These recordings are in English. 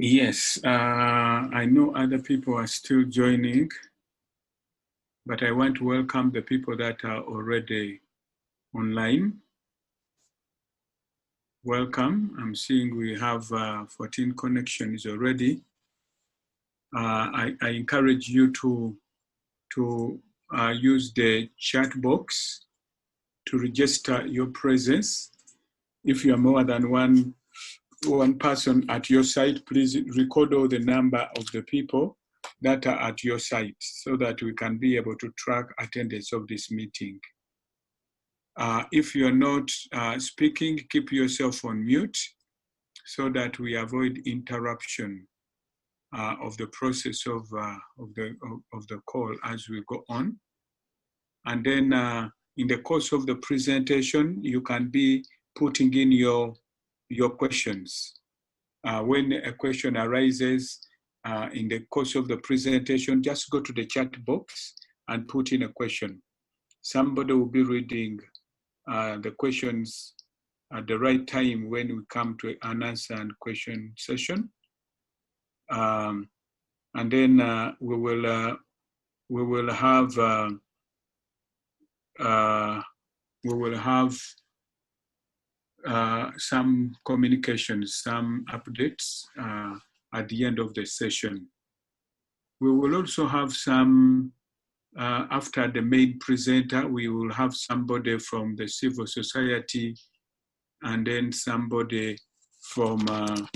Yes, I know other people are still joining, but I want to welcome the people that are already online. Welcome. I'm seeing we have 14 connections already. I encourage you to use the chat box to register your presence. If you are more than one person at your site, please record all the number of the people that are at your site so that we can be able to track attendance of this meeting. If you're not speaking, keep yourself on mute so that we avoid interruption of the process of the call as we go on. And then in the course of the presentation, you can be putting in your questions. When a question arises in the course of the presentation, just go to the chat box and put in a question. Somebody will be reading the questions at the right time when we come to an answer and question session. And then we will have some communications, some updates at the end of the session. We will also have some, after the main presenter, we will have somebody from the civil society and then somebody from the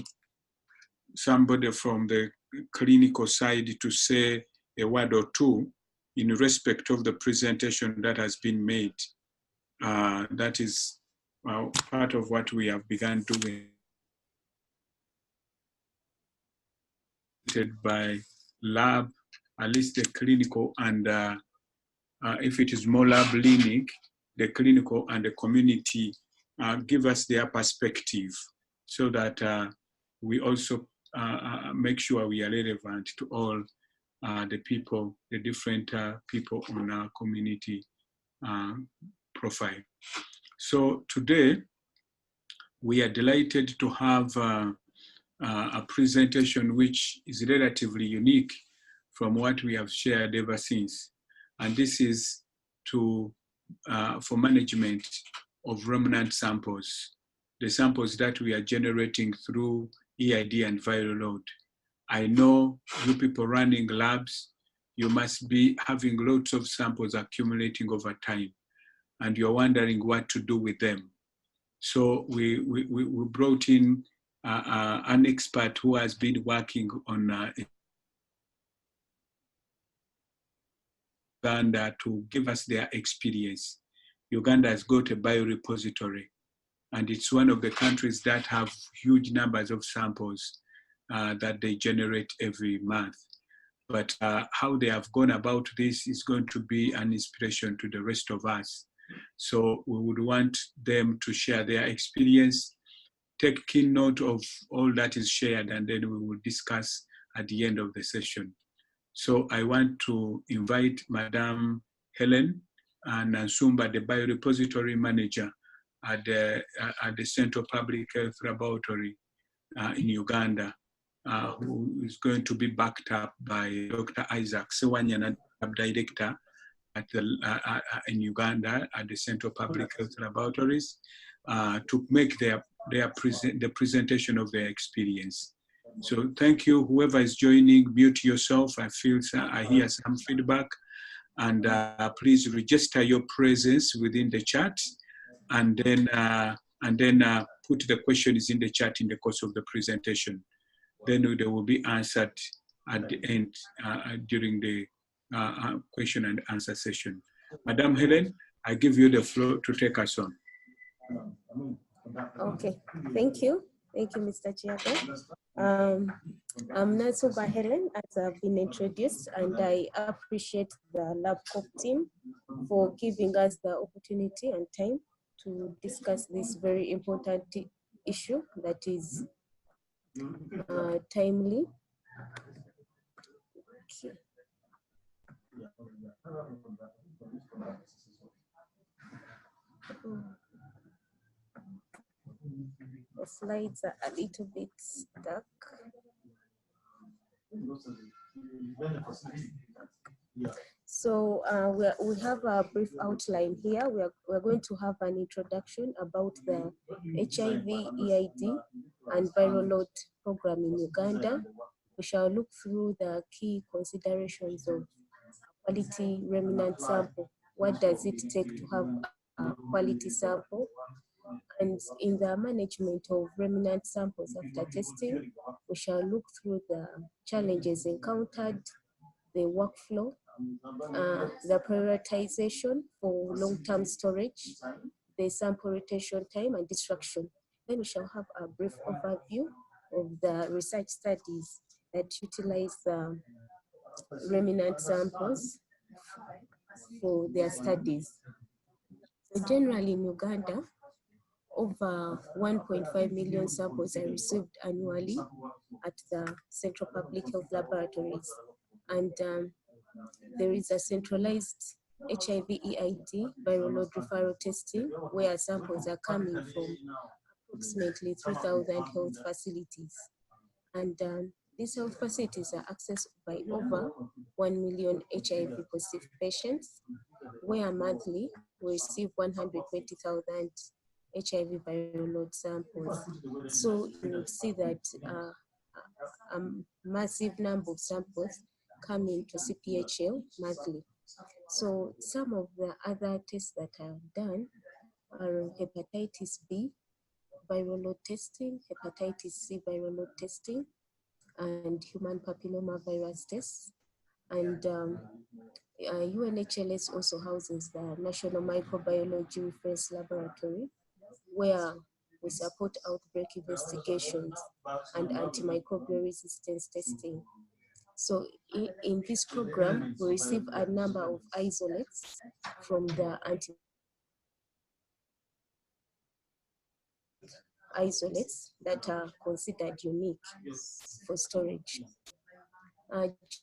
clinical side to say a word or two in respect of the presentation that has been made. That is part of what we have begun doing by lab, at least the clinical, and if it is more lab clinic, the clinical and the community give us their perspective so that we also make sure we are relevant to all the people, the different people on our community profile. So today, we are delighted to have a presentation which is relatively unique from what we have shared ever since. And this is for management of remnant samples, the samples that we are generating through EID and viral load. I know you people running labs, you must be having lots of samples accumulating over time, and you're wondering what to do with them. So we brought in an expert who has been working on Uganda to give us their experience. Uganda has got a biorepository, and it's one of the countries that have huge numbers of samples that they generate every month. But how they have gone about this is going to be an inspiration to the rest of us. So we would want them to share their experience, take keen note of all that is shared, and then we will discuss at the end of the session. So I want to invite Madam Hellen Nansumba, the Biorepository Manager at the Central Public Health Laboratory in Uganda, who is going to be backed up by Dr. Isaac Sewanyana, Director at in Uganda at the Central Public Health Laboratories, to make the presentation of their experience. So thank you, whoever is joining, mute yourself. I hear some feedback, and please register your presence within the chat, and then put the questions in the chat in the course of the presentation. Then they will be answered at the end during the question and answer session. Madam Hellen, I give you the floor to take us on. Okay, thank you. Thank you, Mr. Chiago. I'm Nansumba Hellen, as I've been introduced, and I appreciate the LabCoP team for giving us the opportunity and time to discuss this very important issue that is timely. Okay. The slides are a little bit stuck. So we have a brief outline here. We're going to have an introduction about the HIV, EID, and viral load program in Uganda. We shall look through the key considerations of quality remnant sample. What does it take to have a quality sample? And in the management of remnant samples after testing, we shall look through the challenges encountered, the workflow, the prioritization for long-term storage, the sample retention time and destruction. Then we shall have a brief overview of the research studies that utilize the remnant samples for their studies. So generally in Uganda, over 1.5 million samples are received annually at the Central Public Health Laboratories. And there is a centralized HIV EID viral load referral testing where samples are coming from approximately 3,000 health facilities. And these health facilities are accessed by over 1 million HIV positive patients, where monthly we receive 120,000 HIV viral load samples. So you would see that a massive number of samples come into CPHL monthly. So some of the other tests that are done are hepatitis B viral load testing, hepatitis C viral load testing, and human papilloma virus tests. And UNHLS also houses the National Microbiology Reference Laboratory, where we support outbreak investigations and antimicrobial resistance testing. So in this program, we receive a number of isolates from the isolates that are considered unique for storage.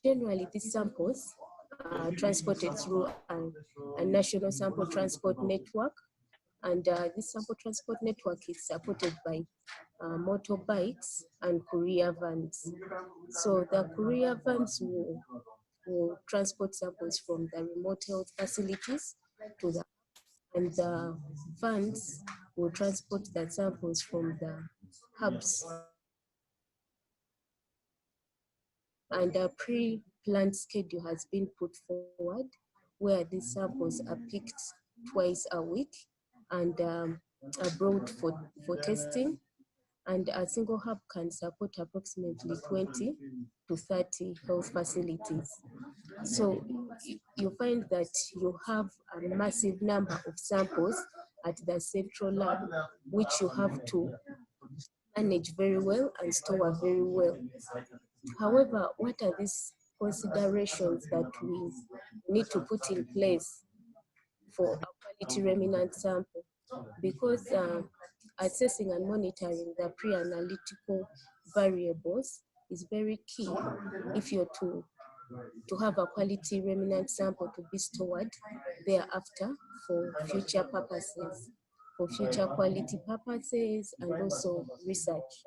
Generally, these samples are transported through a national sample transport network, and this sample transport network is supported by motorbikes and courier vans. So the courier vans will transport samples from the remote health facilities to the, and the vans will transport the samples from the hubs. And a pre-planned schedule has been put forward where these samples are picked twice a week and are brought for testing. And a single hub can support approximately 20 to 30 health facilities. So you find that you have a massive number of samples at the central lab, which you have to manage very well and store very well. However, what are these considerations that we need to put in place for a quality remnant sample? Because assessing and monitoring the pre-analytical variables is very key if you're to have a quality remnant sample to be stored thereafter for future purposes, for future quality purposes and also research.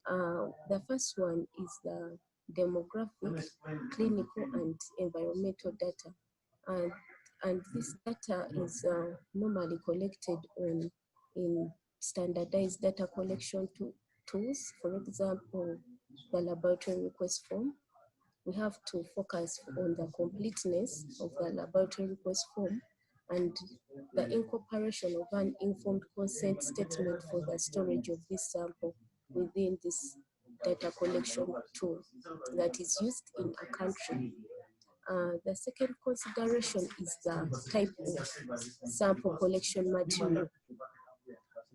The first one is the demographic, clinical, and environmental data. And this data is normally collected in standardized data collection tools. For example, the laboratory request form. We have to focus on the completeness of the laboratory request form and the incorporation of an informed consent statement for the storage of this sample within this data collection tool that is used in a country. The second consideration is the type of sample collection material.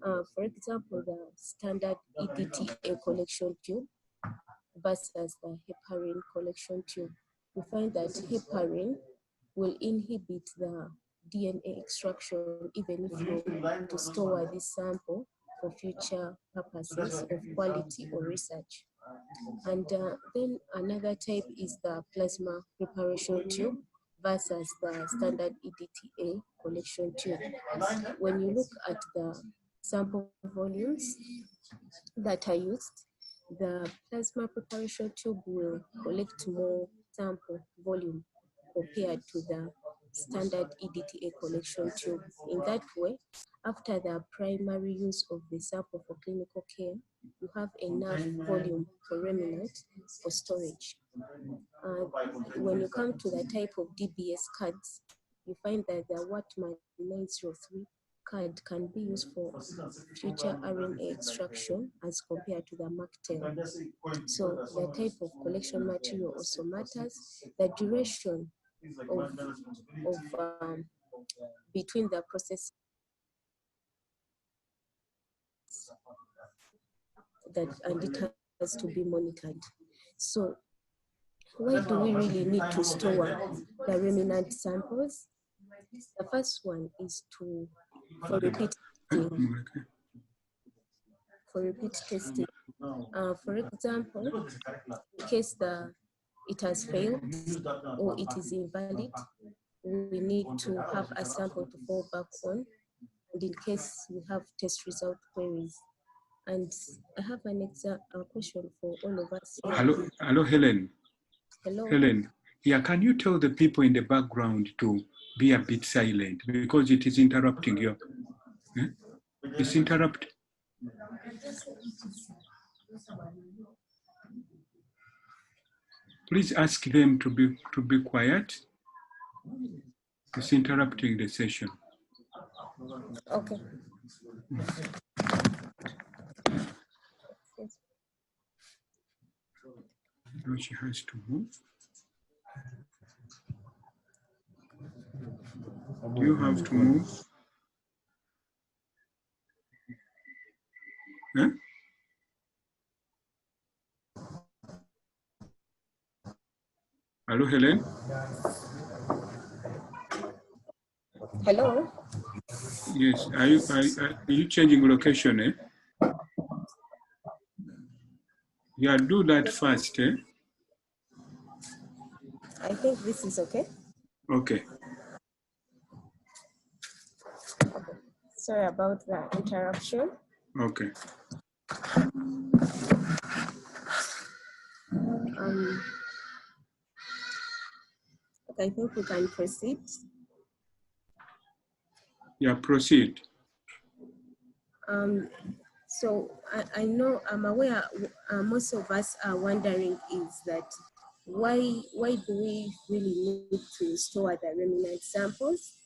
For example, the standard EDTA collection tube versus the heparin collection tube. We find that heparin will inhibit the DNA extraction even if you want to store this sample for future purposes of quality or research. And then another type is the plasma preparation tube versus the standard EDTA collection tube. When you look at the sample volumes that are used, the plasma preparation tube will collect more sample volume compared to the standard EDTA collection tube. In that way, after the primary use of the sample for clinical care, you have enough volume for remnant for storage. When you come to the type of DBS cards, you find that the Wattman 903 card can be used for future RNA extraction as compared to the Mark10. So the type of collection material also matters. The duration of between the process that and it has to be monitored. So why do we really need to store the remnant samples? The first one is for repeat testing. For repeat testing. For example, in case it has failed or it is invalid, we need to have a sample to fall back on, and in case we have test result queries. And I have a question for all of us here. Hello, Helen. Hello. Helen, yeah, can you tell the people in the background to be a bit silent because it is interrupting you? It's interrupt. Please ask them to be quiet. It's interrupting the session. Okay. Now she has to move. Do you have to move? Huh? Hello, Helen? Hello? Yes, are you changing location, eh? Yeah, do that first, eh? I think this is okay. Okay. Sorry about the interruption. Okay. Okay, I think we can proceed. Yeah, proceed. So I know, I'm aware, most of us are wondering is that why do we really need to store the remnant samples?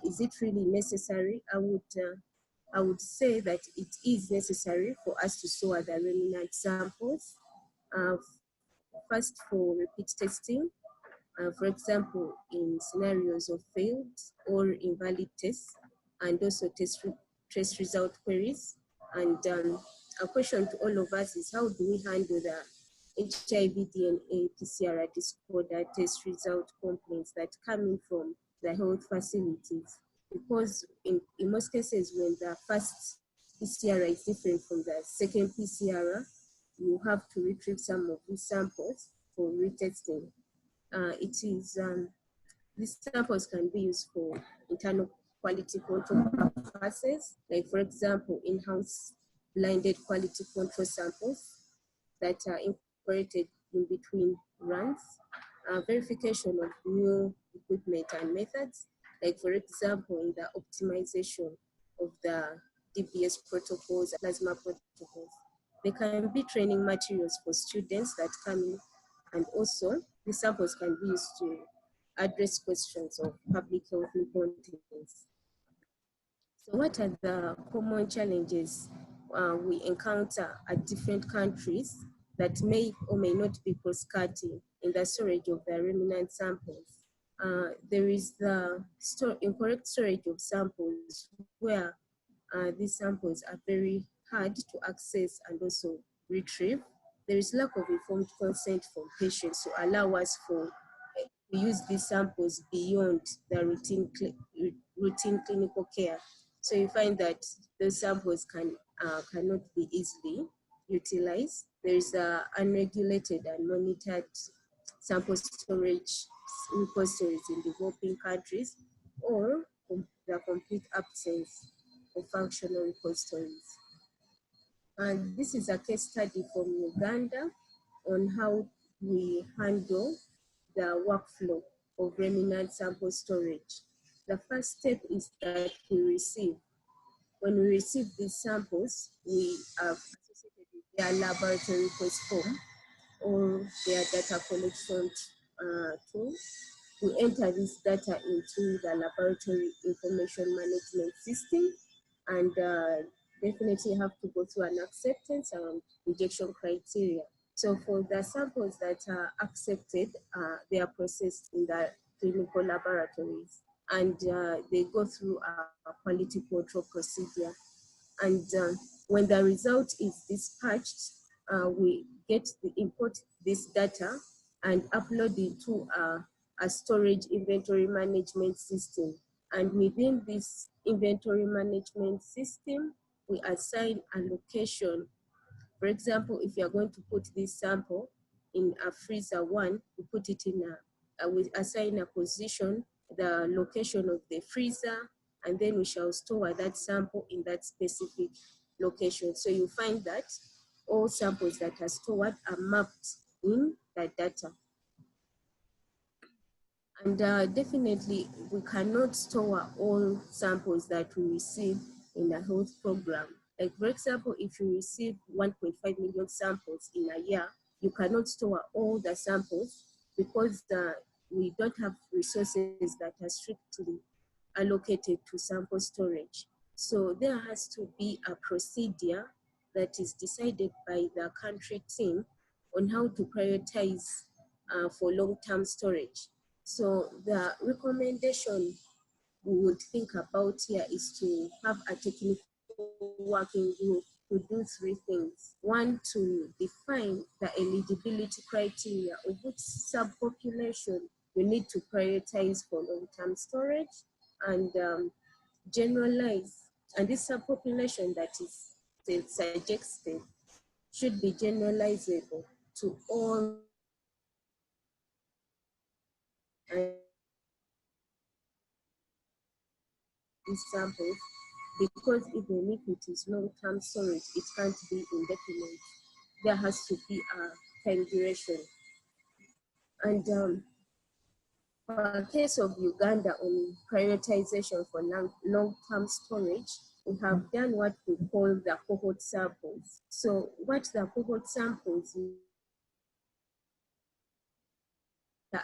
Is it really necessary? I would say that it is necessary for us to store the remnant samples. First, for repeat testing. For example, in scenarios of failed or invalid tests, and also test result queries. And a question to all of us is, how do we handle the HIV DNA PCR disorder test result complaints that come in from the health facilities? Because in most cases, when the first PCR is different from the second PCR, you have to retrieve some of these samples for retesting. These samples can be used for internal quality control purposes, like for example, in-house blinded quality control samples that are incorporated in between runs, verification of new equipment and methods, like for example, in the optimization of the DBS protocols, plasma protocols. There can be training materials for students that come in, and also the samples can be used to address questions of public health importance. So what are the common challenges we encounter at different countries that may or may not be cross-cutting in the storage of the remnant samples? There is the incorrect storage of samples where these samples are very hard to access and also retrieve. There is lack of informed consent from patients to allow us to use these samples beyond the routine clinical care. So you find that those samples cannot be easily utilized. There is unregulated and monitored sample storage repositories in developing countries, or the complete absence of functional repositories. And this is a case study from Uganda on how we handle the workflow of remnant sample storage. The first step is that we receive. When we receive these samples, we are associated with their laboratory request form or their data collection tool. We enter this data into the laboratory information management system, and definitely have to go through an acceptance and rejection criteria. So for the samples that are accepted, they are processed in the clinical laboratories, and they go through a quality control procedure. And when the result is dispatched, we import this data and upload it to a storage inventory management system. And within this inventory management system, we assign a location. For example, if you're going to put this sample in a freezer 1, we put it in we assign a position, the location of the freezer, and then we shall store that sample in that specific location. So you find that all samples that are stored are mapped in the data. And definitely, we cannot store all samples that we receive in a health program. Like, for example, if you receive 1.5 million samples in a year, you cannot store all the samples because we don't have resources that are strictly allocated to sample storage. So there has to be a procedure that is decided by the country team on how to prioritize for long-term storage. So the recommendation we would think about here is to have a technical working group to do 3 things. 1, to define the eligibility criteria of which subpopulation we need to prioritize for long-term storage, and generalize. And this subpopulation that is suggested should be generalizable to all these samples, because even if it is long-term storage, it can't be indefinite. There has to be a time duration. And for the case of Uganda on prioritization for long-term storage, we have done what we call the cohort samples. So what the cohort samples is, the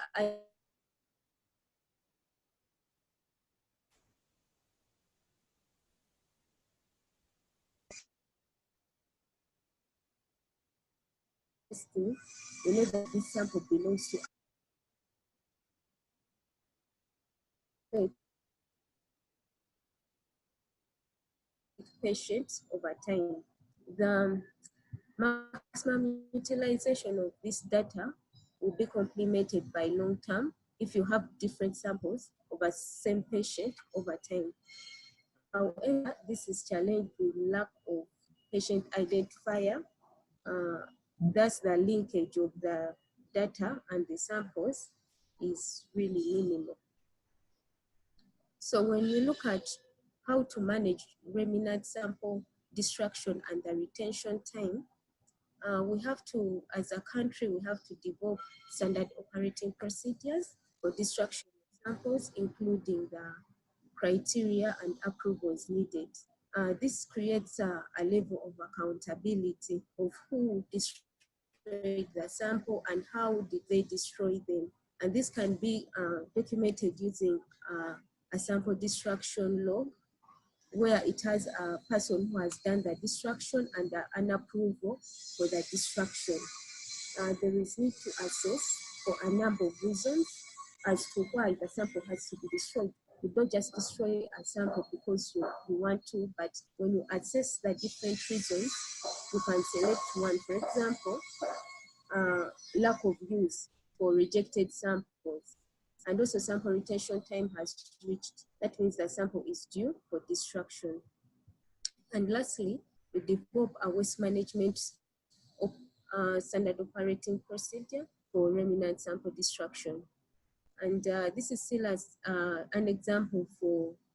testing, we know that this sample belongs to patients over time. The maximum utilization of this data will be complemented by long-term if you have different samples of a same patient over time. However, this is challenged with lack of patient identifier. Thus, the linkage of the data and the samples is really minimal. So when you look at how to manage remnant sample destruction and the retention time, we have to, as a country, we have to develop standard operating procedures for destruction of samples, including the criteria and approvals needed. This creates a level of accountability of who destroyed the sample and how did they destroy them. And this can be documented using a sample destruction log, where it has a person who has done the destruction and an approval for the destruction. There is need to assess for a number of reasons as to why the sample has to be destroyed. You don't just destroy a sample because you want to, but when you assess the different reasons, you can select one. For example, lack of use for rejected samples. And also sample retention time has reached. That means the sample is due for destruction. And lastly, we develop a waste management standard operating procedure for remnant sample destruction. And this is still as an example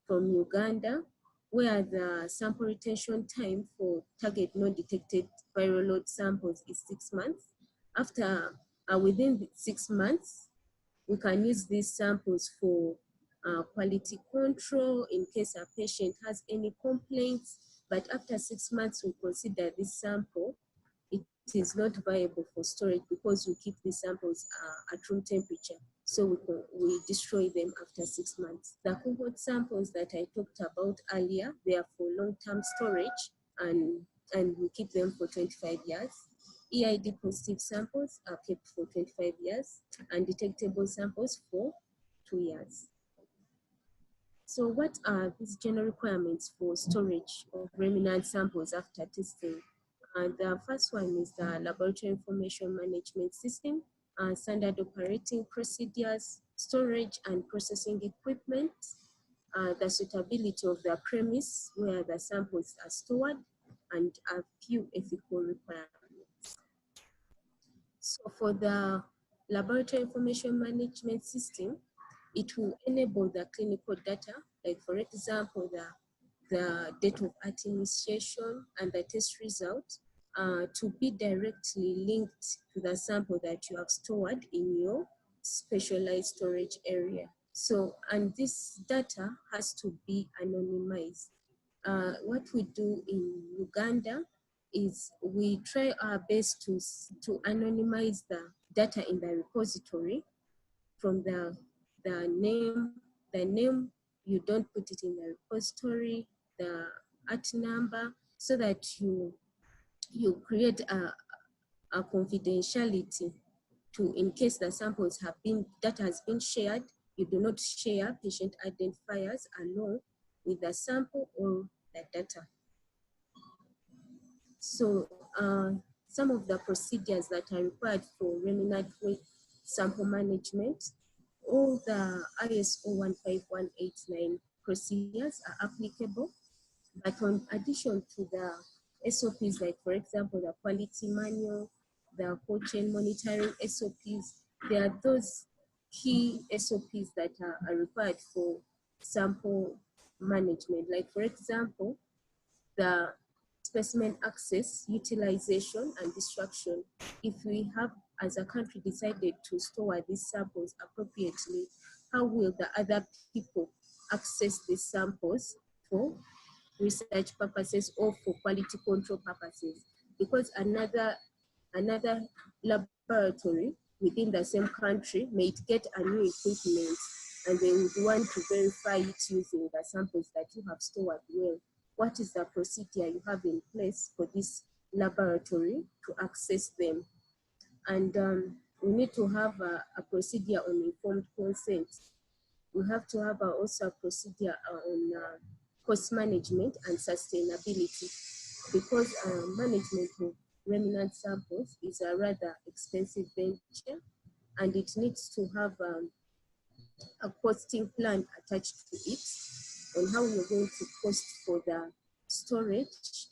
from Uganda. where the sample retention time for target non-detected viral load samples is 6 months. After, within 6 months, we can use these samples for quality control in case a patient has any complaints. But after 6 months, we consider this sample, it is not viable for storage because we keep the samples at room temperature. So we destroy them after 6 months. The cohort samples that I talked about earlier, they are for long-term storage and we keep them for 25 years. EID positive samples are kept for 25 years and detectable samples for 2 years. So what are these general requirements for storage of remnant samples after testing? The first one is the Laboratory Information Management System, standard operating procedures, storage and processing equipment, the suitability of the premise where the samples are stored, and a few ethical requirements. So for the Laboratory Information Management System, it will enable the clinical data, like for example, the date of administration and the test result to be directly linked to the sample that you have stored in your specialized storage area. So, and this data has to be anonymized. What we do in Uganda is we try our best to anonymize the data in the repository from the name, you don't put it in the repository, the AT number, so that you create a confidentiality to, in case the samples have been, data has been shared, you do not share patient identifiers along with the sample or the data. So some of the procedures that are required for remnant sample management, all the ISO 15189 procedures are applicable, but in addition to the SOPs, like for example, the quality manual, the whole chain monitoring SOPs, there are those key SOPs that are required for sample management. Like for example, the specimen access, utilization, and destruction. If we have, as a country, decided to store these samples appropriately, how will the other people access these samples for research purposes or for quality control purposes? Because another laboratory within the same country may get a new equipment and they would want to verify it using the samples that you have stored well. What is the procedure you have in place for this laboratory to access them? And we need to have a procedure on informed consent. We have to have also a procedure on cost management and sustainability, because management of remnant samples is a rather expensive venture, and it needs to have a costing plan attached to it on how you're going to cost for the storage,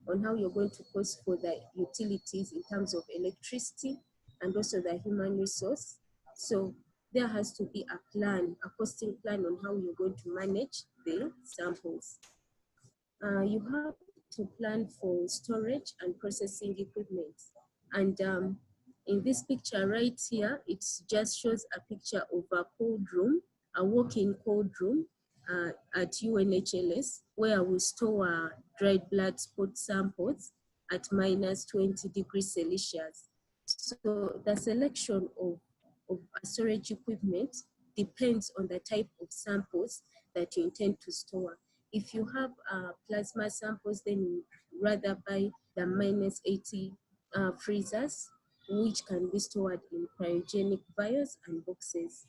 on how you're going to cost for the utilities in terms of electricity and also the human resource. So there has to be a plan, a costing plan on how you're going to manage the samples. You have to plan for storage and processing equipment. And in this picture right here, it just shows a picture of a cold room, a walk-in cold room at UNHLS, where we store dried blood spot samples at -20 degrees Celsius. So the selection of storage equipment depends on the type of samples that you intend to store. If you have plasma samples, then you rather buy the -80 freezers, which can be stored in cryogenic vials and boxes.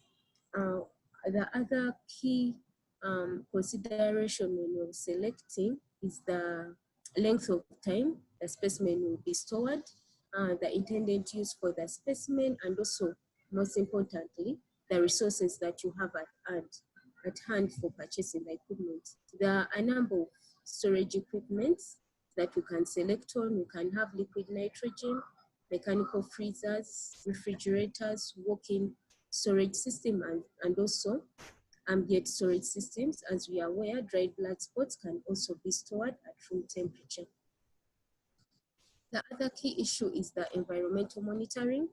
The other key consideration when you're selecting is the length of time the specimen will be stored, the intended use for the specimen, and also, most importantly, the resources that you have at hand for purchasing the equipment. There are a number of storage equipments that you can select on. You can have liquid nitrogen, mechanical freezers, refrigerators, walk-in storage system, and also ambient storage systems. As we are aware, dried blood spots can also be stored at room temperature. The other key issue is the environmental monitoring,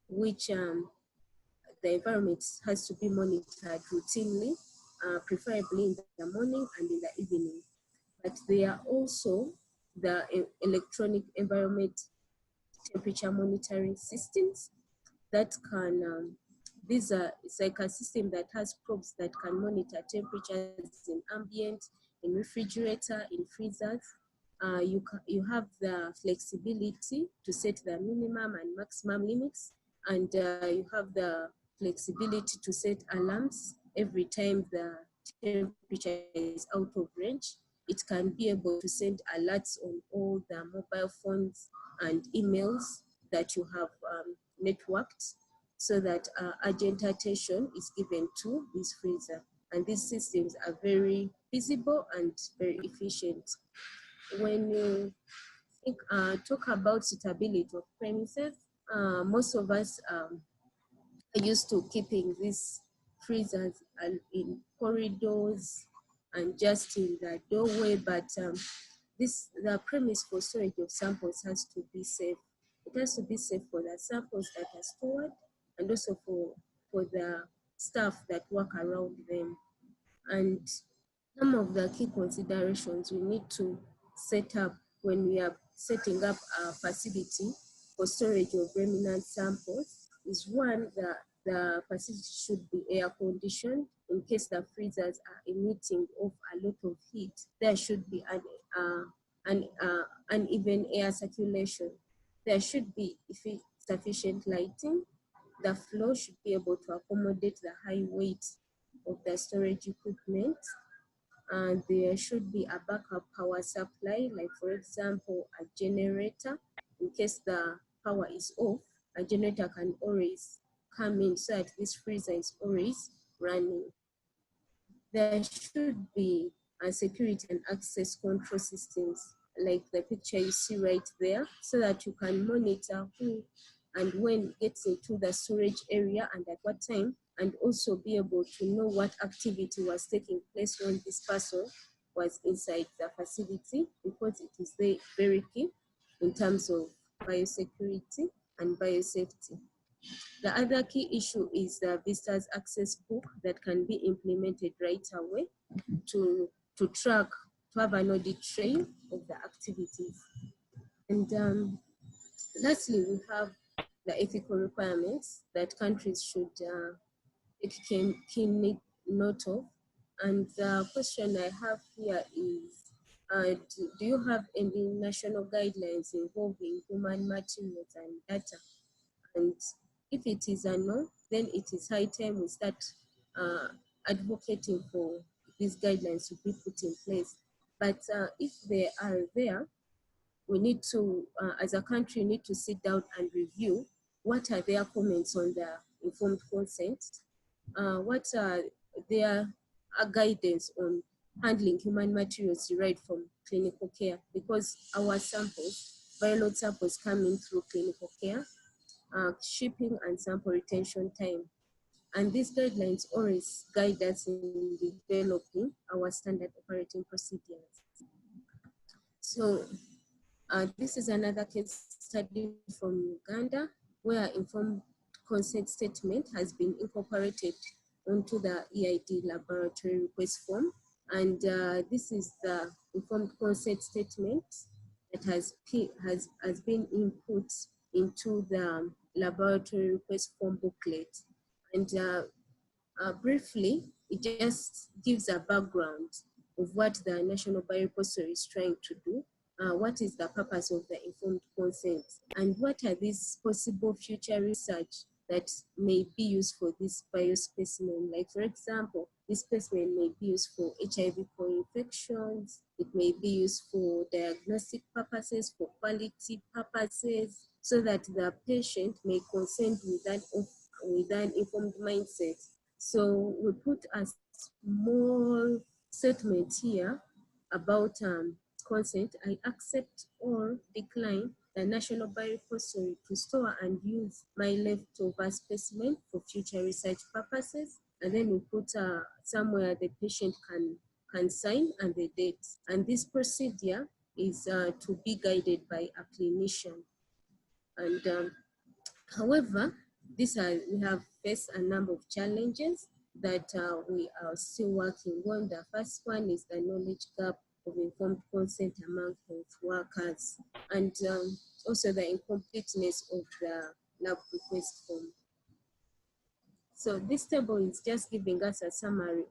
which the environment has to be monitored routinely, preferably in the morning and in the evening. But there are also the electronic environment temperature monitoring systems that can, it's like a system that has probes that can monitor temperatures in ambient, in refrigerator, in freezers. You have the flexibility to set the minimum and maximum limits, and you have the flexibility to set alarms every time the temperature is out of range. It can be able to send alerts on all the mobile phones and emails that you have networked, so that urgent attention is given to this freezer. And these systems are very visible and very efficient. When you talk about suitability of premises, most of us are used to keeping these freezers in corridors and just in the doorway, but the premise for storage of samples has to be safe. It has to be safe for the samples that are stored, and also for the staff that work around them. And some of the key considerations we need to set up when we are setting up a facility for storage of remnant samples is, one, the facility should be air conditioned. In case the freezers are emitting off a lot of heat, there should be uneven air circulation. There should be sufficient lighting. The floor should be able to accommodate the high weight of the storage equipment. And there should be a backup power supply, like for example, a generator. In case the power is off, a generator can always come in so that this freezer is always running. There should be a security and access control systems, like the picture you see right there, so that you can monitor who and when gets into the storage area and at what time, and also be able to know what activity was taking place when this person was inside the facility, because it is very key in terms of biosecurity and biosafety. The other key issue is the visitor's access book that can be implemented right away to track, to have an audit trail of the activities. And lastly, we have the ethical requirements that countries should take keen note of. And the question I have here is, do you have any national guidelines involving human materials and data? And if it is a no, then it is high time we start advocating for these guidelines to be put in place. But if they are there, we need to, as a country, need to sit down and review what are their comments on the informed consent, what are their guidance on handling human materials derived from clinical care, because our samples, viral samples, come in through clinical care, shipping and sample retention time. And these guidelines always guide us in developing our standard operating procedures. So this is another case study from Uganda, where informed consent statement has been incorporated onto the EID laboratory request form. And this is the informed consent statement that has been input into the laboratory request form booklet. And briefly, it just gives a background of what the National Biorepository is trying to do, what is the purpose of the informed consent, and what are these possible future research that may be used for this biospecimen. Like for example, this specimen may be used for HIV co-infections, it may be used for diagnostic purposes, for quality purposes, so that the patient may consent with an informed mindset. So we put a small statement here about consent. I accept or decline the National Biorepository to store and use my leftover specimen for future research purposes. and then we put somewhere the patient can sign and the date. And this procedure is to be guided by a clinician. And however, we have faced a number of challenges that we are still working on. The first one is the knowledge gap of informed consent among health workers, and also the incompleteness of the lab request form. So this table is just giving us a summary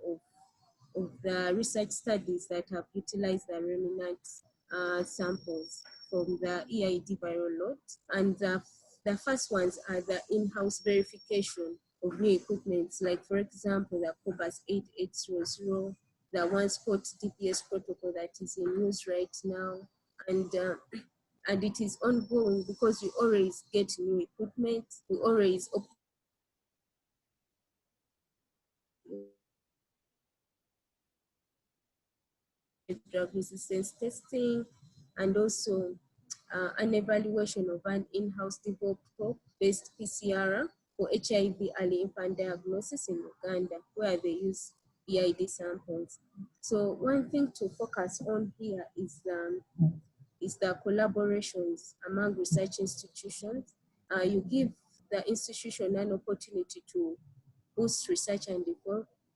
of the research studies that have utilized the remnant samples from the EID viral load. And the first ones are the in-house verification of new equipment, like for example, the COBAS 8800, the one-spot DPS protocol that is in use right now. And it is ongoing because we always get new equipment, we always drug resistance testing, and also an evaluation of an in-house developed based PCR for HIV early infant diagnosis in Uganda, where they use EID samples. So one thing to focus on here is the collaborations among research institutions. You give the institution an opportunity to boost research and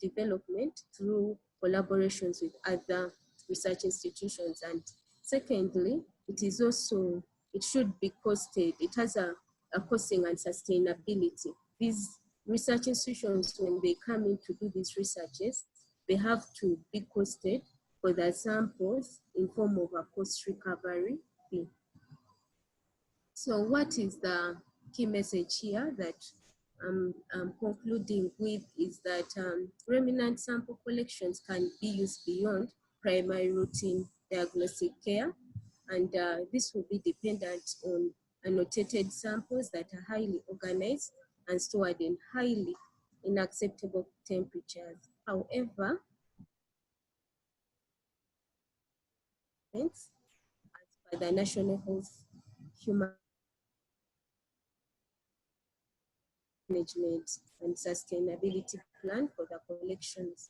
development through collaborations with other research institutions. And secondly, it should be costed. It has a costing and sustainability. These research institutions, when they come in to do these researches, they have to be costed for the samples in form of a cost recovery fee. So what is the key message here that I'm concluding with is that remnant sample collections can be used beyond primary routine diagnostic care, and this will be dependent on annotated samples that are highly organized and stored in highly unacceptable temperatures. However, as per the National Health Human Management and Sustainability Plan for the collections.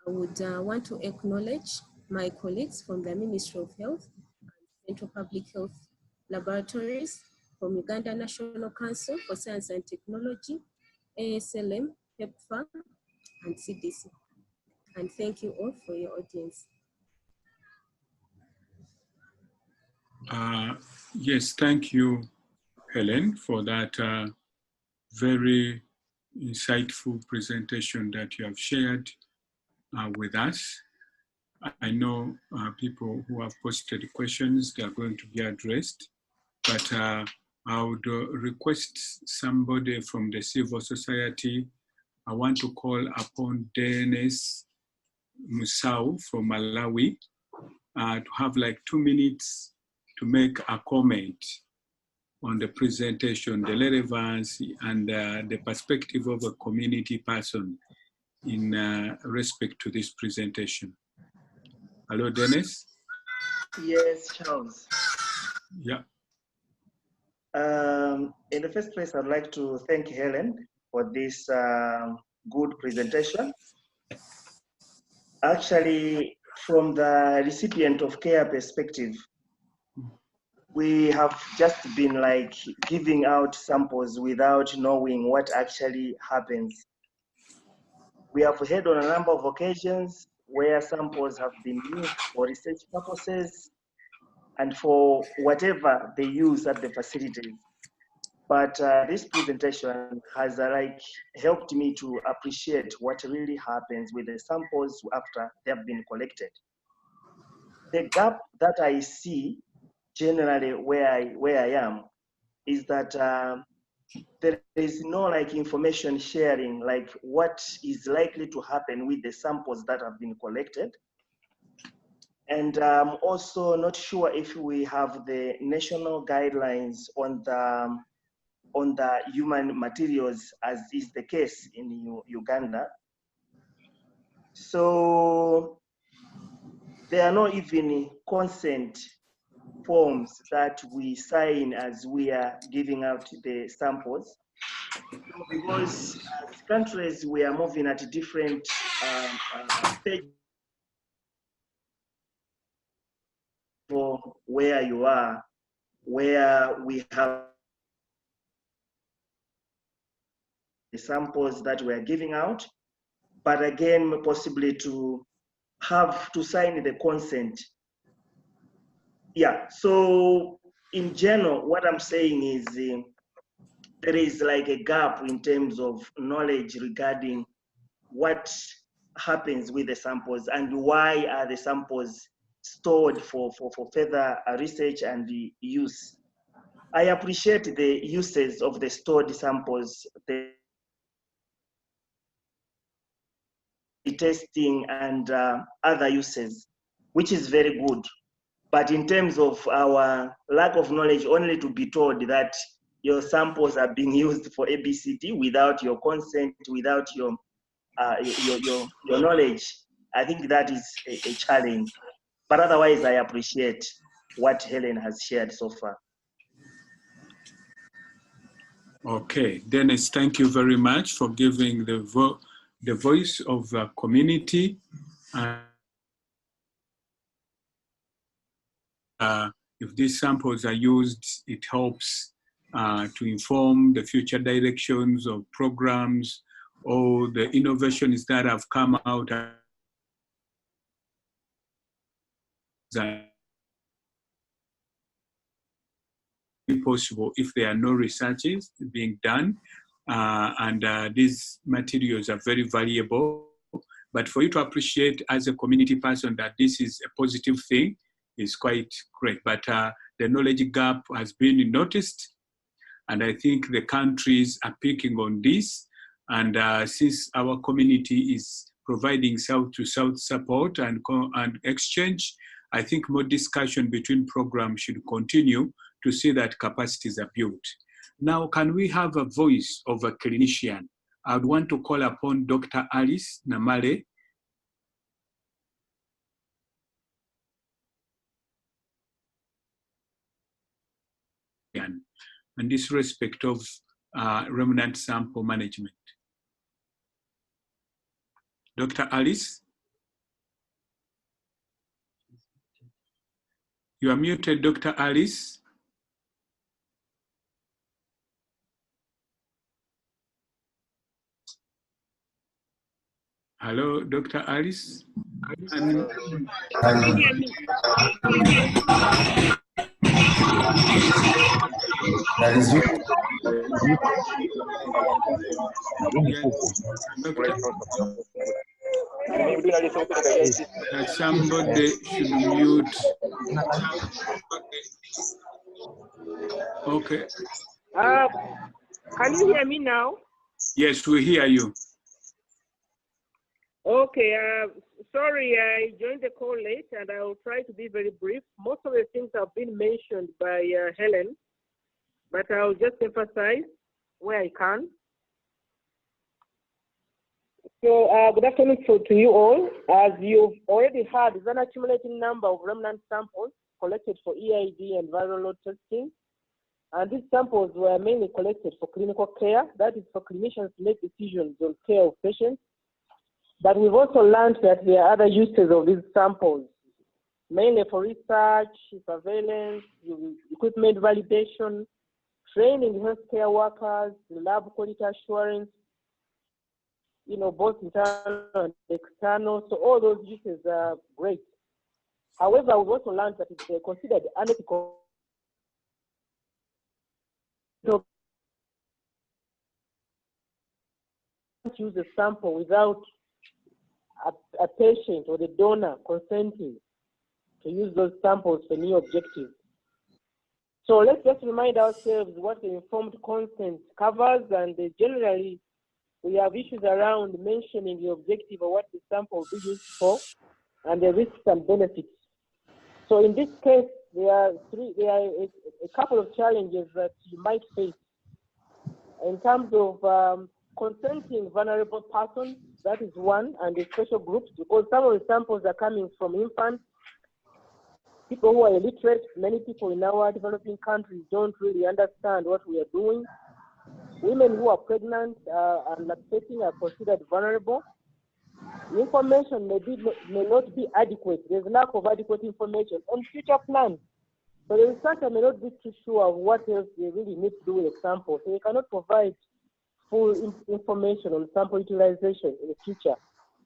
I would want to acknowledge my colleagues from the Ministry of Health and Central Public Health Laboratories, from Uganda National Council for Science and Technology, ASLM, PEPFAR, and CDC. And thank you all for your audience. Yes, thank you, Helen, for that very insightful presentation that you have shared with us. I know people who have posted questions, they are going to be addressed, but I would request somebody from the civil society. I want to call upon Dennis Musau from Malawi to have like 2 minutes to make a comment on the presentation, the relevance and the perspective of a community person in respect to this presentation. Hello, Dennis. Yes, Charles. Yeah. In the first place, I'd like to thank Helen for this good presentation. Actually, from the recipient of care perspective, we have just been like giving out samples without knowing what actually happens. We have heard on a number of occasions where samples have been used for research purposes and for whatever they use at the facilities. But this presentation has like helped me to appreciate what really happens with the samples after they have been collected. The gap that I see generally where I am is that there is no like information sharing, like what is likely to happen with the samples that have been collected. And I'm also not sure if we have the national guidelines on the human materials, as is the case in Uganda. So there are not even consent forms that we sign as we are giving out the samples. Because as countries, we are moving at different stages for where you are, where we have the samples that we are giving out, but again, possibly to have to sign the consent. Yeah, so in general, what I'm saying is there is like a gap in terms of knowledge regarding what happens with the samples and why are the samples stored for further research and the use. I appreciate the uses of the stored samples, the testing and other uses, which is very good. But in terms of our lack of knowledge, only to be told that your samples are being used for ABCD without your consent, without your knowledge, I think that is a challenge. But otherwise, I appreciate what Hellen has shared so far. Okay, Dennis, thank you very much for giving the voice of the community. If these samples are used, it helps to inform the future directions of programs or the innovations that have come out possible if there are no researches being done. These materials are very valuable. But for you to appreciate as a community person that this is a positive thing is quite great. But the knowledge gap has been noticed. And I think the countries are picking on this. And since our community is providing South-to-South support and exchange, I think more discussion between programs should continue to see that capacities are built. Now, can we have a voice of a clinician? I would want to call upon Dr. Alice Namale. In this respect of remnant sample management. Dr. Alice? You are muted, Dr. Alice. Hello, Dr. Alice? That is you. Somebody should mute. Okay. Can you hear me now? Yes, we hear you. Okay, sorry, I joined the call late and I will try to be very brief. Most of the things have been mentioned by Hellen, but I'll just emphasize where I can. So good afternoon to you all. As you've already heard, there's an accumulating number of remnant samples collected for EID and viral load testing. And these samples were mainly collected for clinical care, that is for clinicians to make decisions on care of patients. But we've also learned that there are other uses of these samples, mainly for research, surveillance, equipment validation, training healthcare workers, lab quality assurance, both internal and external. So all those uses are great. However, we've also learned that it's considered unethical to use a sample without a patient or the donor consenting to use those samples for new objectives. So let's just remind ourselves what the informed consent covers, and generally we have issues around mentioning the objective of what the sample will be used for and the risks and benefits. So in this case, there are a couple of challenges that you might face in terms of consenting vulnerable persons. That is one, and the special groups, because some of the samples are coming from infants, people who are illiterate. Many people in our developing countries don't really understand what we are doing. women who are pregnant and lactating are considered vulnerable. The information may not be adequate. There's lack of adequate information on future plans. So the researcher may not be too sure of what else they really need to do with the sample. So they cannot provide full information on sample utilization in the future.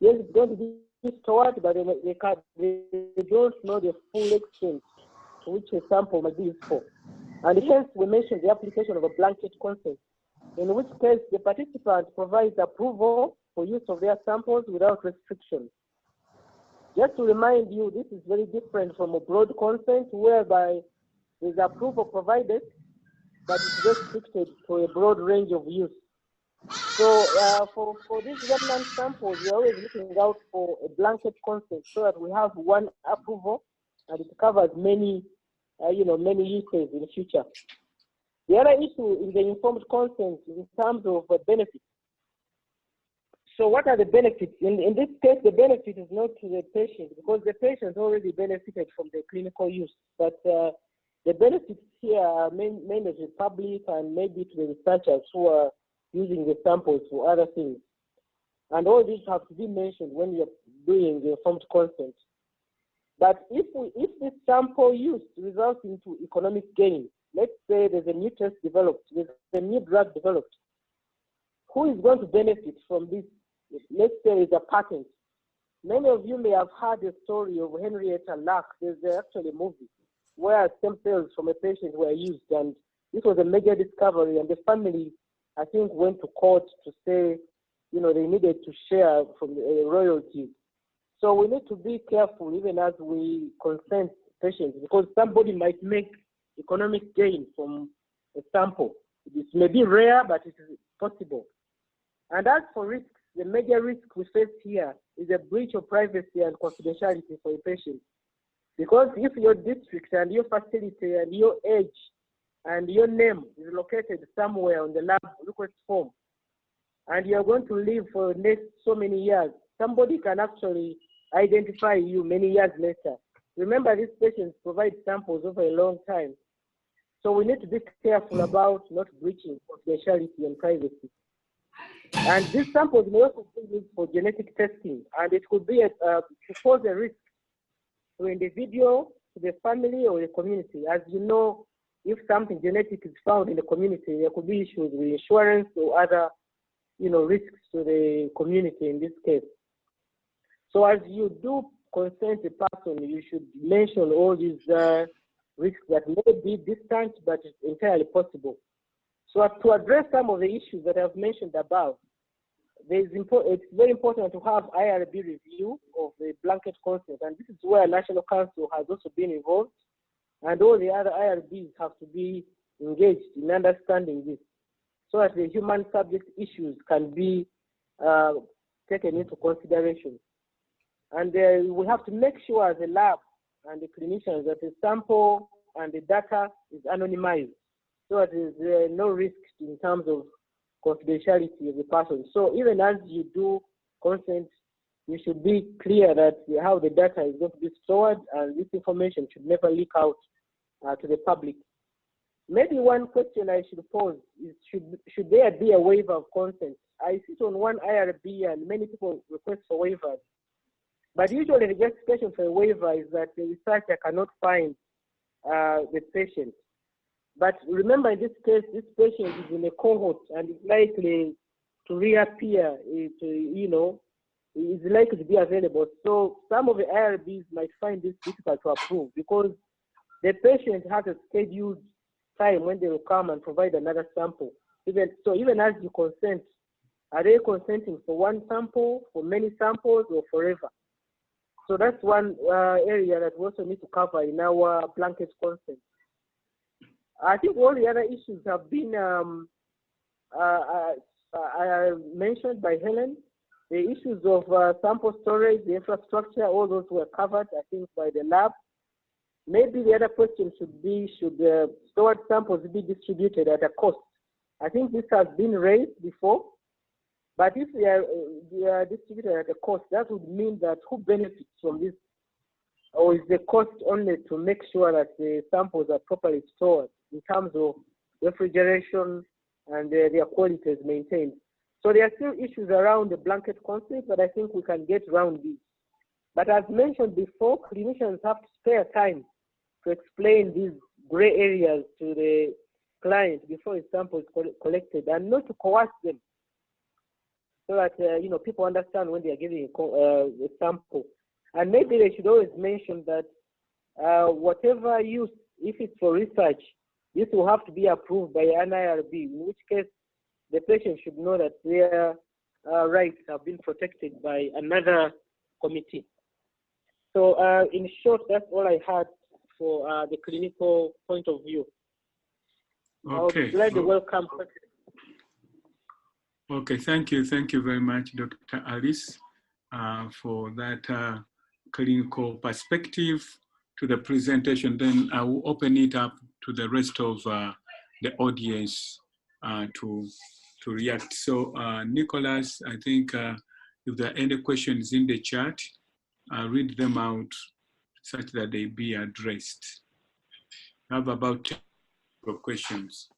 Yes, it's going to be stored, but they don't know the full extent to which a sample might be used for. And hence, we mentioned the application of a blanket consent, in which case the participant provides approval for use of their samples without restriction. Just to remind you, this is very different from a broad consent, whereby there's approval provided, but it's restricted to a broad range of use. So for these remnant samples, we're always looking out for a blanket consent so that we have one approval and it covers many, many uses in the future. The other issue is the informed consent in terms of benefits. So what are the benefits? In this case, the benefit is not to the patient because the patient already benefited from the clinical use. But the benefits here are mainly to the public and maybe to the researchers who are using the samples for other things. And all these have to be mentioned when you're doing the informed consent. But if this sample use results into economic gain, let's say there's a new test developed, there's a new drug developed, who is going to benefit from this? Let's say it's a patent. Many of you may have heard the story of Henrietta Lacks. There's actually a movie where stem cells from a patient were used, and this was a major discovery, and the family, I think, went to court to say, they needed to share from the royalties. So we need to be careful even as we consent patients, because somebody might make economic gain from a sample. It may be rare, but it is possible. And as for risks, the major risk we face here is a breach of privacy and confidentiality for a patient. Because if your district and your facility and your age and your name is located somewhere on the lab request form, and you're going to live for the next so many years, somebody can actually identify you many years later. Remember, these patients provide samples over a long time. So we need to be careful about not breaching confidentiality and privacy. And these samples may also be used for genetic testing, and it could be to pose a risk to an individual, to the family, or the community. As you know, if something genetic is found in the community, there could be issues with insurance or other, risks to the community in this case. So as you do consent a person, you should mention all these risks that may be distant, but it's entirely possible. So to address some of the issues that I've mentioned above, it's very important to have IRB review of the blanket consent, and this is where National Council has also been involved, and all the other IRBs have to be engaged in understanding this, so that the human subject issues can be taken into consideration. And we have to make sure as a lab and the clinicians that the sample and the data is anonymized, so that there's no risk in terms of confidentiality of the person. So even as you do consent, you should be clear that how the data is going to be stored, and this information should never leak out to the public. Maybe one question I should pose is, should there be a waiver of consent? I sit on one IRB and many people request for waivers. But usually the justification for a waiver is that the researcher cannot find the patient. But remember, in this case, this patient is in a cohort and is likely to reappear, is likely to be available. So some of the IRBs might find this difficult to approve because the patient has a scheduled time when they will come and provide another sample. Even as you consent, are they consenting for one sample, for many samples, or forever? So that's one area that we also need to cover in our blanket consent. I think all the other issues have been mentioned by Hellen. The issues of sample storage, the infrastructure, all those were covered, I think, by the lab. Maybe the other question should be, should stored samples be distributed at a cost? I think this has been raised before, but if they are distributed at a cost, that would mean that who benefits from this? Or is the cost only to make sure that the samples are properly stored in terms of refrigeration, and their quality is maintained. So there are still issues around the blanket consent, but I think we can get around this. But as mentioned before, clinicians have to spare time to explain these gray areas to the client before a sample is collected, and not to coerce them, so that people understand when they are giving a sample. And maybe they should always mention that whatever use, if it's for research, this will have to be approved by an IRB, in which case the patient should know that their rights have been protected by another committee. So in short, that's all I had for the clinical point of view. Okay. I would like to welcome. Okay, thank you. Thank you very much, Dr. Alice, for that clinical perspective to the presentation. Then I will open it up to the rest of the audience to react. So Nicholas, I think if there are any questions in the chat, read them out such that they be addressed. I have about 10 questions.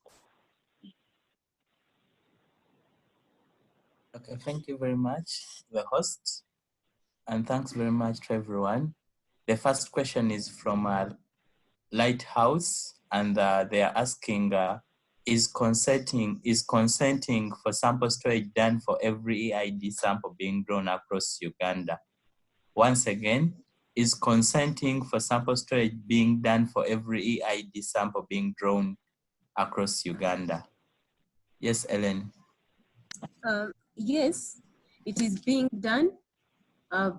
Okay, thank you very much, the host, and thanks very much to everyone. The first question is from Lighthouse, and they are asking, is consenting for sample storage done for every EID sample being drawn across Uganda? Once again, is consenting for sample storage being done for every EID sample being drawn across Uganda? Yes, Hellen. Yes, it is being done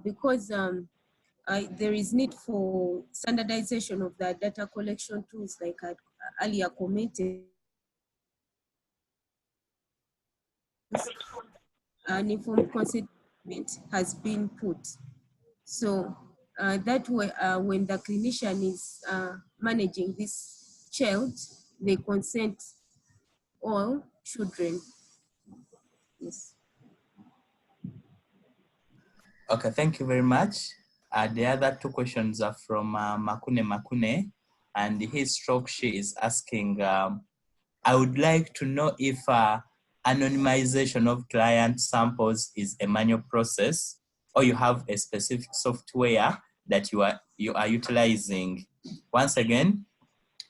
because there is need for standardization of the data collection tools, like I earlier commented. An informed consent has been put. So that way, when the clinician is managing this child, they consent all children. Yes. Okay, thank you very much. The other two questions are from Makune, and she is asking, I would like to know if anonymization of client samples is a manual process, or you have a specific software that you are utilizing. Once again,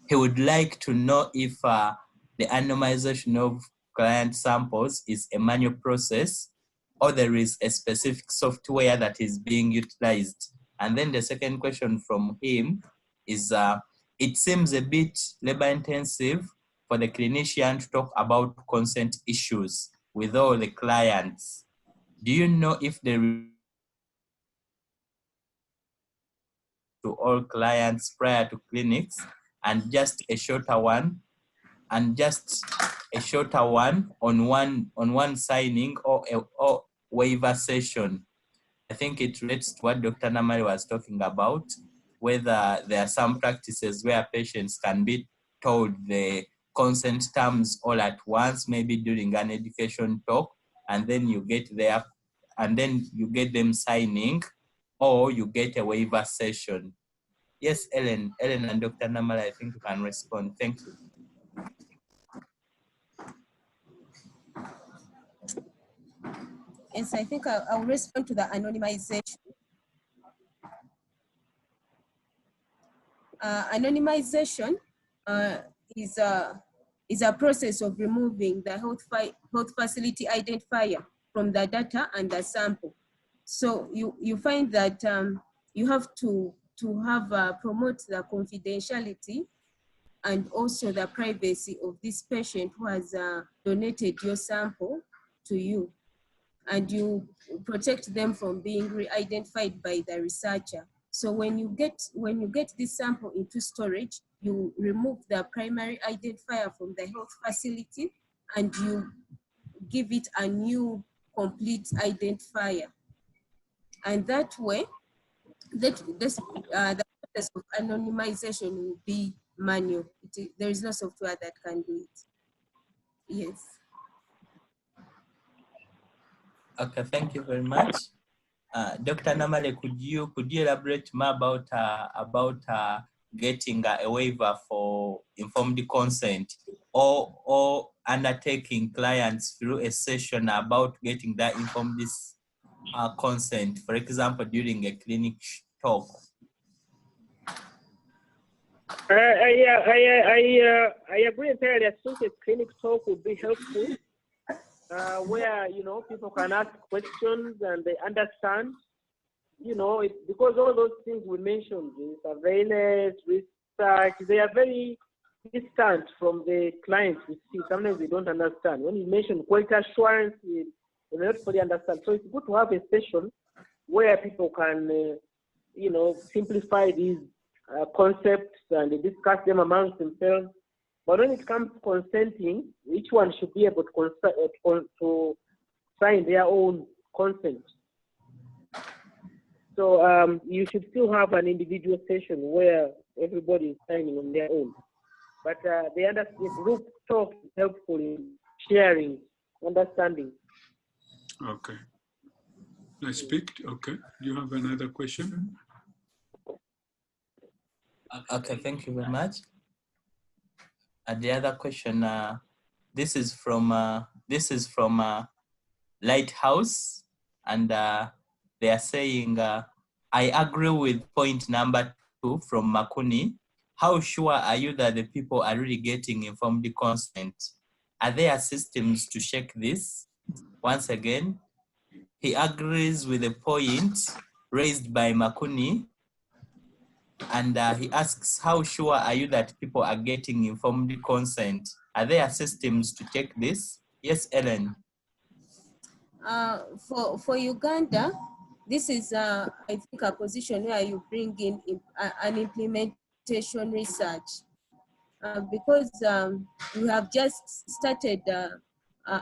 he would like to know if the anonymization of client samples is a manual process, or there is a specific software that is being utilized. And then the second question from him is, it seems a bit labor intensive for the clinician to talk about consent issues with all the clients. Do you know if there is to all clients prior to clinics, and just a shorter one, on one signing or waiver session? I think it relates to what Dr. Namari was talking about, whether there are some practices where patients can be told the consent terms all at once, maybe during an education talk, and then you get there, and then you get them signing, or you get a waiver session. Yes, Hellen and Dr. Namari, I think you can respond. Thank you. Yes, I think I'll respond to the anonymization. Anonymization is a process of removing the health facility identifier from the data and the sample. So you find that you have to promote the confidentiality and also the privacy of this patient who has donated your sample to you, and you protect them from being re-identified by the researcher. So when you get this sample into storage, you remove the primary identifier from the health facility and you give it a new complete identifier. And that way, the process of anonymization will be manual. There is no software that can do it. Yes. Okay, thank you very much. Dr. Namale, could you elaborate more about getting a waiver for informed consent, or undertaking clients through a session about getting that informed consent, for example, during a clinic talk? I agree entirely. I think a clinic talk would be helpful, where people can ask questions and they understand. Because all those things we mentioned, surveillance, research, they are very distant from the clients. We see sometimes they don't understand. When you mention quality assurance, they not fully understand. So it's good to have a session where people can, simplify these concepts and discuss them amongst themselves. But when it comes to consenting, each one should be able to sign their own consent. So you should still have an individual session where everybody is signing on their own. But the group talk is helpful in sharing, understanding. Okay. I speak. Okay. Do you have another question? Okay, thank you very much. And the other question, this is from Lighthouse, and they are saying, I agree with point number 2 from Makuni. How sure are you that the people are really getting informed consent? Are there systems to check this? Once again, he agrees with the point raised by Makuni, and he asks, how sure are you that people are getting informed consent? Are there systems to check this? Yes, Ellen. For Uganda, this is, I think, a position where you bring in an implementation research. Because we have just started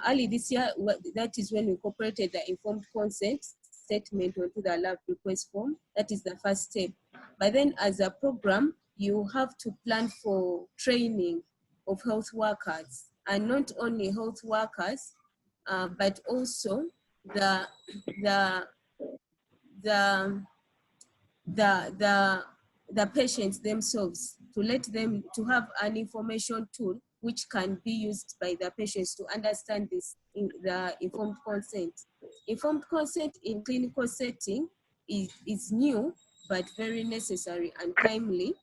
early this year, that is when we incorporated the informed consent statement onto the lab request form. That is the first step. But then as a program, you have to plan for training of health workers, and not only health workers, but also the patients themselves, to let them to have an information tool which can be used by the patients to understand this in the informed consent. Informed consent in clinical setting is new, but very necessary and timely.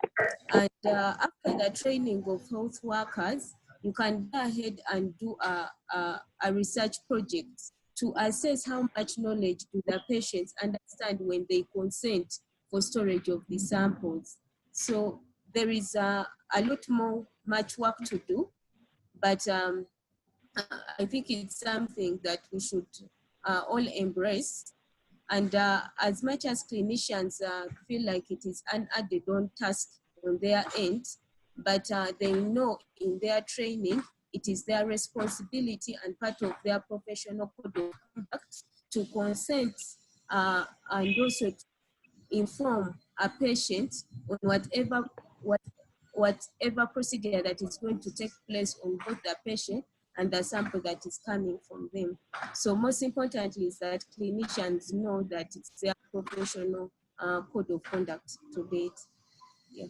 And after the training of health workers, you can go ahead and do a research project to assess how much knowledge do the patients understand when they consent for storage of the samples. So there is a lot much work to do, but I think it's something that we should all embrace. And as much as clinicians feel like it is an added-on task on their end, but they know in their training, it is their responsibility and part of their professional code of conduct to consent and also to inform a patient on whatever procedure that is going to take place on both the patient and the sample that is coming from them. So most importantly is that clinicians know that it's their professional code of conduct to date. Yeah.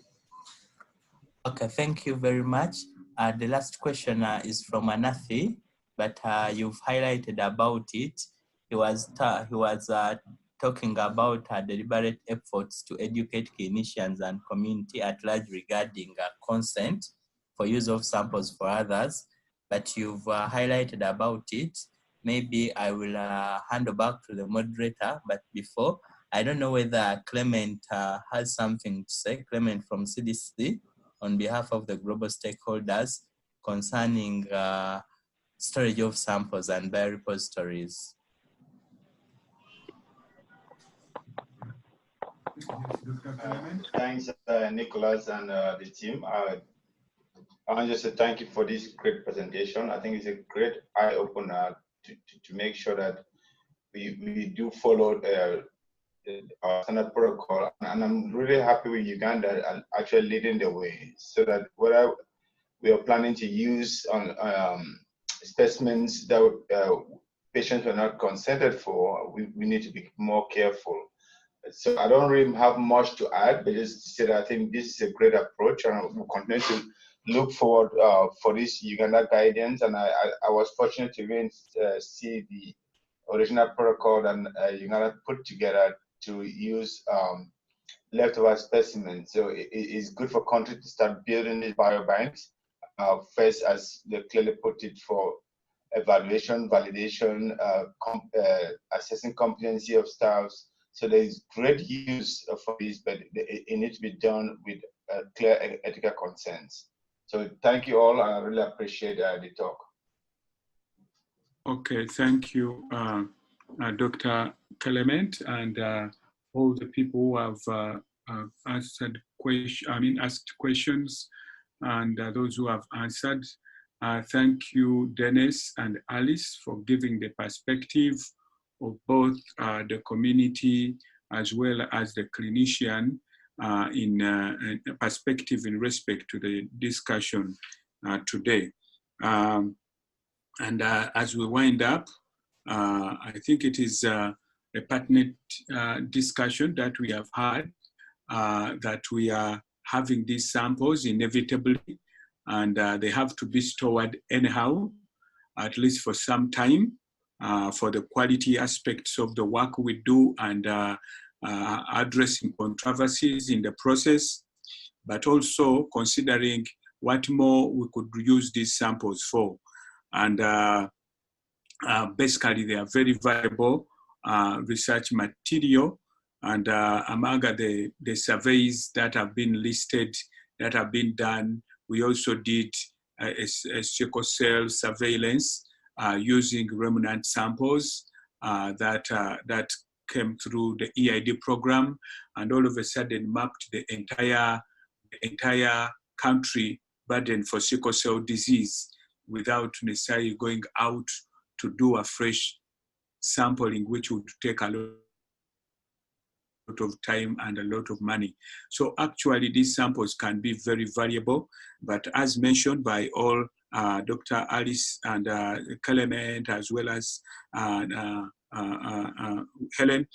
Okay, thank you very much. The last question is from Anathi, but you've highlighted about it. He was talking about deliberate efforts to educate clinicians and community at large regarding consent for use of samples for others, but you've highlighted about it. Maybe I will hand back to the moderator, but before, I don't know whether Clement has something to say. Clement from CDC, on behalf of the global stakeholders concerning storage of samples and biorepositories. Thanks, Nicholas and the team. I want to say thank you for this great presentation. I think it's a great eye-opener to make sure that we do follow our standard protocol. And I'm really happy with Uganda actually leading the way, so that whatever we are planning to use on specimens that patients were not consented for, we need to be more careful. So I don't really have much to add, but just to say that I think this is a great approach, and we'll continue to look forward for this Uganda guidance, and I was fortunate to even see the original protocol that Uganda put together to use leftover specimens. So it's good for countries to start building these biobanks. First, as they clearly put it, for evaluation, validation, assessing competency of staffs. So there is great use for this, but it needs to be done with clear ethical consents. So thank you all. I really appreciate the talk. Okay, thank you, Dr. Clement, and all the people who have asked questions, and those who have answered. Thank you, Dennis and Alice, for giving the perspective of both the community as well as the clinician in perspective in respect to the discussion today. And as we wind up, I think it is a pertinent discussion that we have had, that we are having these samples inevitably, and they have to be stored anyhow, at least for some time, for the quality aspects of the work we do and addressing controversies in the process, but also considering what more we could use these samples for. And basically, they are very valuable research material. And among the surveys that have been listed, that have been done, we also did a sickle cell surveillance using remnant samples that came through the EID program, and all of a sudden mapped the entire country burden for sickle cell disease without necessarily going out to do a fresh sampling, which would take a lot of time and a lot of money. So actually these samples can be very valuable, but as mentioned by all Dr. Alice and Clement, as well as Helen,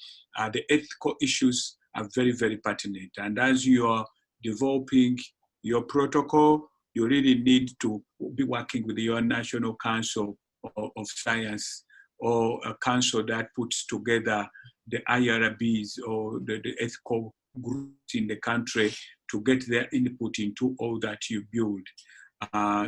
the ethical issues are very, very pertinent. And as you are developing your protocol, you really need to be working with your National Council of Science, or a council that puts together the IRBs or the ethical groups in the country to get their input into all that you build.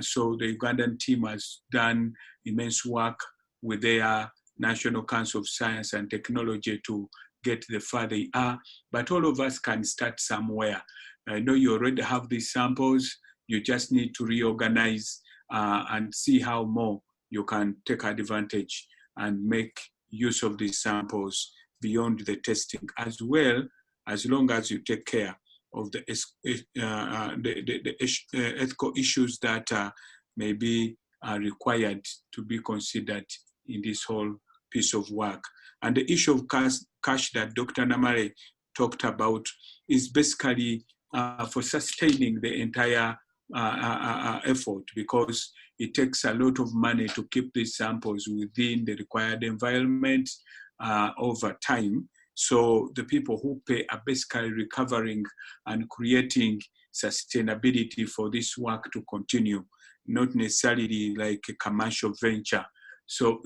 So the Ugandan team has done immense work with their National Council of Science and Technology to get the far they are, but all of us can start somewhere. I know you already have these samples, you just need to reorganize and see how more you can take advantage and make use of these samples beyond the testing, as well, as long as you take care of the ethical issues that may be required to be considered in this whole piece of work. And the issue of cash that Dr. Namare talked about is basically for sustaining the entire effort, because it takes a lot of money to keep these samples within the required environment over time. So the people who pay are basically recovering and creating sustainability for this work to continue, not necessarily like a commercial venture. So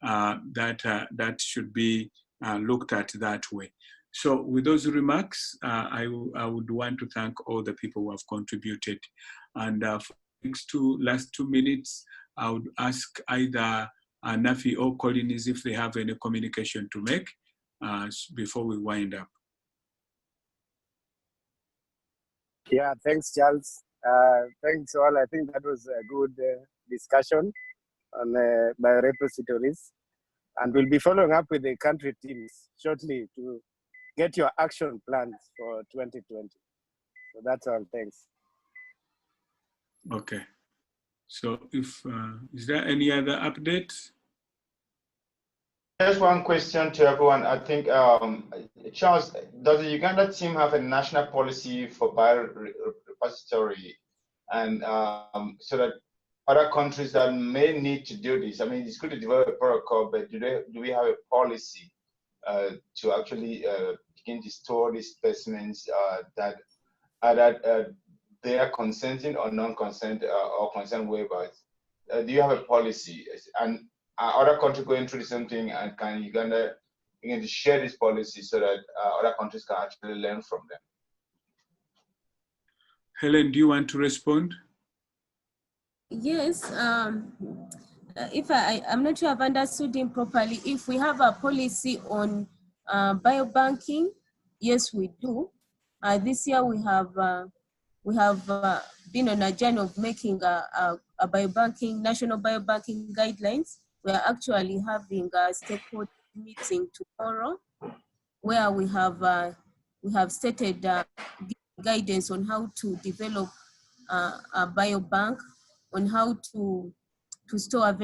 that should be looked at that way. So with those remarks, I would want to thank all the people who have contributed. And for the next last 2 minutes, I would ask either Nafi or Collins if they have any communication to make before we wind up. Yeah, thanks, Charles. Thanks all. I think that was a good discussion on biorepositories. And we'll be following up with the country teams shortly to get your action plans for 2020. So that's all. Thanks. Okay. So if is there any other updates? Just one question to everyone. I think, Charles, does the Uganda team have a national policy for biorepository, and so that other countries that may need to do this? I mean, it's good to develop a protocol, but do we have a policy to actually begin to store these specimens that either their consenting or non-consent or consent waivers? Do you have a policy? And are other countries going through the same thing? And can Uganda begin to share this policy so that other countries can actually learn from them? Hellen, do you want to respond? Yes. If I'm not sure I've understood him properly. If we have a policy on biobanking, yes, we do. This year we have been on a journey of making a biobanking, national biobanking guidelines. We are actually having a stakeholder meeting tomorrow, where we have stated guidance on how to develop a biobank, on how to store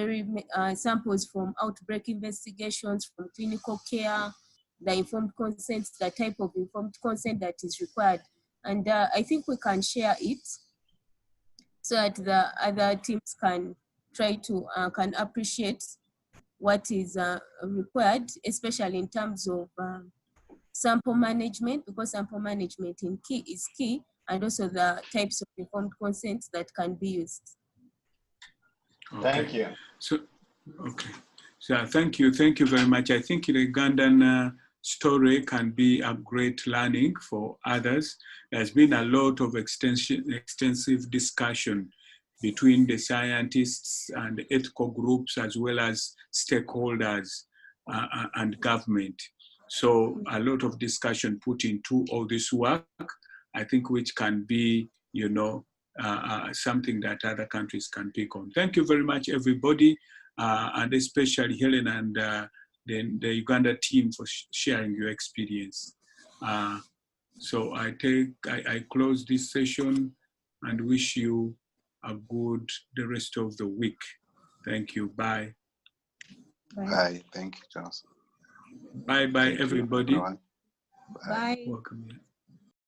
samples from outbreak investigations, from clinical care, the informed consent, the type of informed consent that is required. And I think we can share it so that the other teams can try to can appreciate what is required, especially in terms of sample management, because sample management is key, and also the types of informed consents that can be used. Okay. Thank you. So, okay. So thank you very much. I think the Ugandan story can be a great learning for others. There's been a lot of extensive discussion between the scientists and the ethical groups, as well as stakeholders and government. So a lot of discussion put into all this work, I think, which can be, you know, something that other countries can pick on. Thank you very much, everybody, and especially Hellen and the Uganda team for sharing your experience. So I close this session and wish you the rest of the week. Thank you. Bye. Bye. Thank you, Charles. Bye, Thank everybody. you, Bye. Welcome.